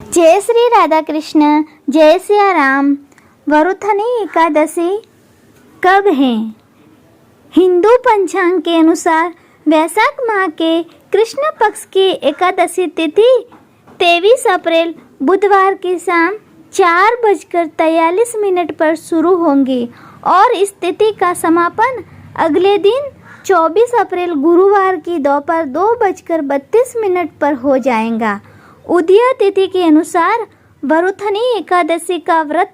जय श्री राधा कृष्ण, जय सिया राम। वरुथनी एकादशी कब है? हिंदू पंचांग के अनुसार वैशाख माह के कृष्ण पक्ष की एकादशी तिथि 23 अप्रैल बुधवार की शाम 4:43 पर शुरू होंगी और इस तिथि का समापन अगले दिन 24 अप्रैल गुरुवार की दोपहर 2:32 पर हो जाएगा। उदय तिथि के अनुसार वरुथनी एकादशी का व्रत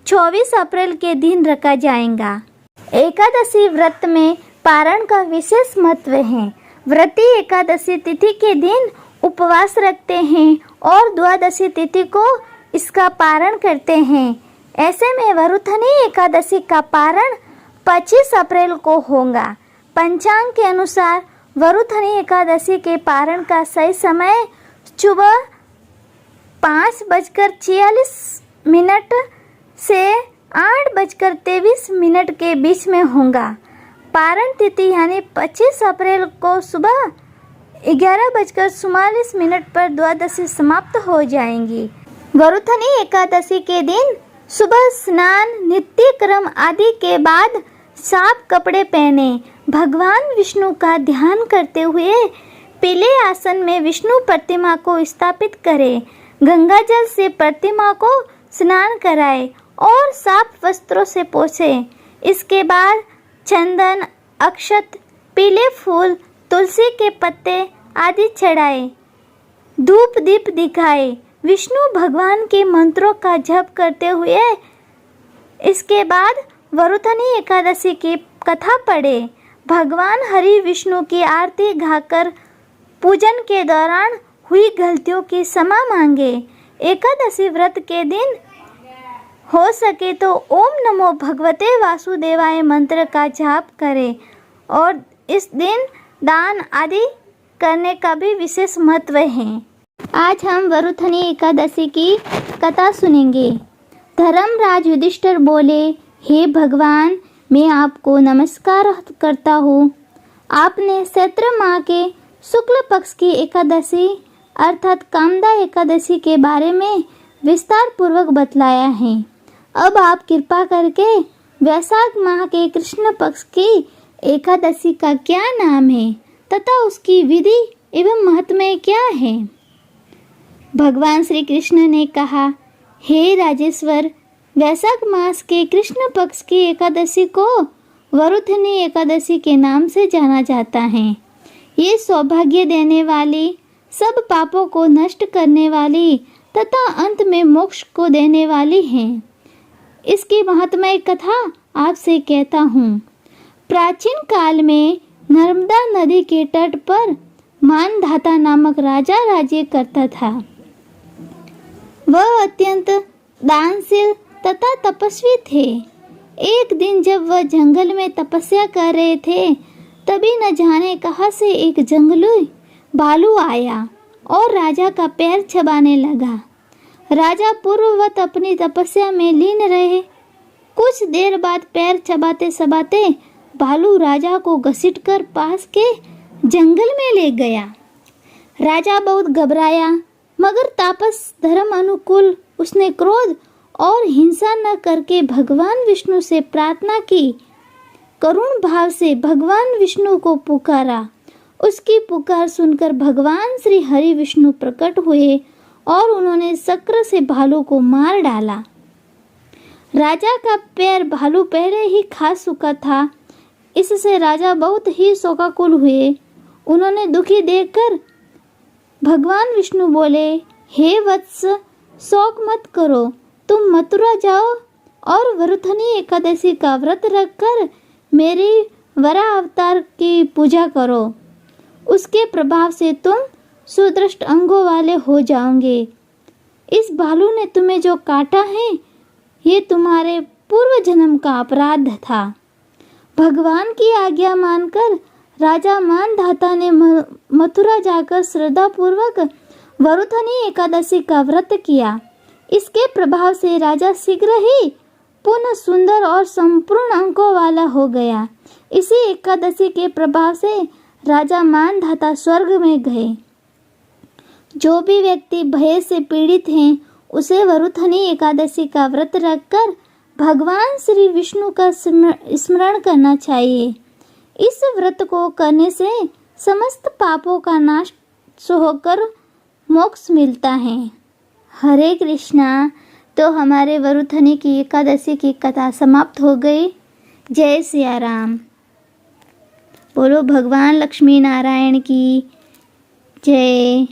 24 अप्रैल के दिन रखा जाएगा। एकादशी व्रत में पारण का विशेष महत्व है। व्रती एकादशी तिथि के दिन उपवास रखते हैं और द्वादशी तिथि को इसका पारण करते हैं। ऐसे में वरुथनी एकादशी का पारण 25 अप्रैल को होगा। पंचांग के अनुसार वरुथनी एकादशी के पारण का सही समय सुबह 5:46 से 8:23 के बीच में होगा। पारण तिथि यानी 25 अप्रैल को सुबह 11:44 पर द्वादशी समाप्त हो जाएंगी। वरुथनी एकादशी के दिन सुबह स्नान, नित्य क्रम आदि के बाद साफ कपड़े पहने भगवान विष्णु का ध्यान करते हुए पीले आसन में विष्णु प्रतिमा को स्थापित करें। गंगा जल से प्रतिमा को स्नान कराएं और साफ वस्त्रों से पोंछें। इसके बाद चंदन, अक्षत, पीले फूल, तुलसी के पत्ते आदि चढ़ाएं। धूप दीप दिखाएं। विष्णु भगवान के मंत्रों का जप करते हुए इसके बाद वरुथनी एकादशी की कथा पढ़े। भगवान हरि विष्णु की आरती गाकर पूजन के दौरान हुई गलतियों की क्षमा मांगे। एकादशी व्रत के दिन हो सके तो ओम नमो भगवते वासुदेवाय मंत्र का जाप करें और इस दिन दान आदि करने का भी विशेष महत्व है। आज हम वरुथनी एकादशी की कथा सुनेंगे। धर्मराज युधिष्ठिर बोले, हे भगवान, मैं आपको नमस्कार करता हूँ। आपने चैत्र माह के शुक्ल पक्ष की एकादशी अर्थात कामदा एकादशी के बारे में विस्तार पूर्वक बतलाया है। अब आप कृपा करके वैशाख माह के कृष्ण पक्ष की एकादशी का क्या नाम है तथा उसकी विधि एवं महत्व क्या है? भगवान श्री कृष्ण ने कहा, हे राजेश्वर, वैशाख मास के कृष्ण पक्ष की एकादशी को वरुथनी एकादशी के नाम से जाना जाता है। ये सौभाग्य देने वाली, सब पापों को नष्ट करने वाली तथा अंत में मोक्ष को देने वाली है। इसकी महत्मय कथा आपसे कहता हूँ। प्राचीन काल में नर्मदा नदी के तट पर मानधाता नामक राजा राज्य करता था। वह अत्यंत दानशील तथा तपस्वी थे। एक दिन जब वह जंगल में तपस्या कर रहे थे, तभी न जाने कहां से एक जंगली भालू आया और राजा का पैर चबाने लगा। राजा पूर्ववत अपनी तपस्या में लीन रहे। कुछ देर बाद पैर चबाते चबाते भालू राजा को घसीटकर पास के जंगल में ले गया। राजा बहुत घबराया, मगर तापस धर्म अनुकूल उसने क्रोध और हिंसा न करके भगवान विष्णु से प्रार्थना की। करुण भाव से भगवान विष्णु को पुकारा। उसकी पुकार सुनकर भगवान श्री हरि विष्णु प्रकट हुए और उन्होंने चक्र से भालू को मार डाला। राजा का पैर भालू पहले ही खा चुका था। इससे राजा बहुत ही शोकाकुल हुए। उन्होंने दुखी देखकर भगवान विष्णु बोले, हे वत्स, शोक मत करो, तुम मथुरा जाओ और वरुथनी एकादशी का व्रत रखकर मेरी वराह अवतार की पूजा करो। उसके प्रभाव से तुम सुदृष्ट अंगों वाले हो जाओगे। इस भालू ने तुम्हें जो काटा है, ये तुम्हारे पूर्व जन्म का अपराध था। भगवान की आज्ञा मानकर राजा मानधाता ने मथुरा जाकर श्रद्धापूर्वक वरुथनी एकादशी का व्रत किया। इसके प्रभाव से राजा शीघ्र ही पुनः सुंदर और संपूर्ण अंकों वाला हो गया। इसी एकादशी के प्रभाव से राजा मानधाता स्वर्ग में गए। जो भी व्यक्ति भय से पीड़ित हैं उसे वरुथनी एकादशी का व्रत रखकर भगवान श्री विष्णु का स्मरण करना चाहिए। इस व्रत को करने से समस्त पापों का नाश होकर मोक्ष मिलता है। हरे कृष्णा। तो हमारे वरुथनी की एकादशी की कथा समाप्त हो गई। जय सिया राम। बोलो भगवान लक्ष्मी नारायण की जय।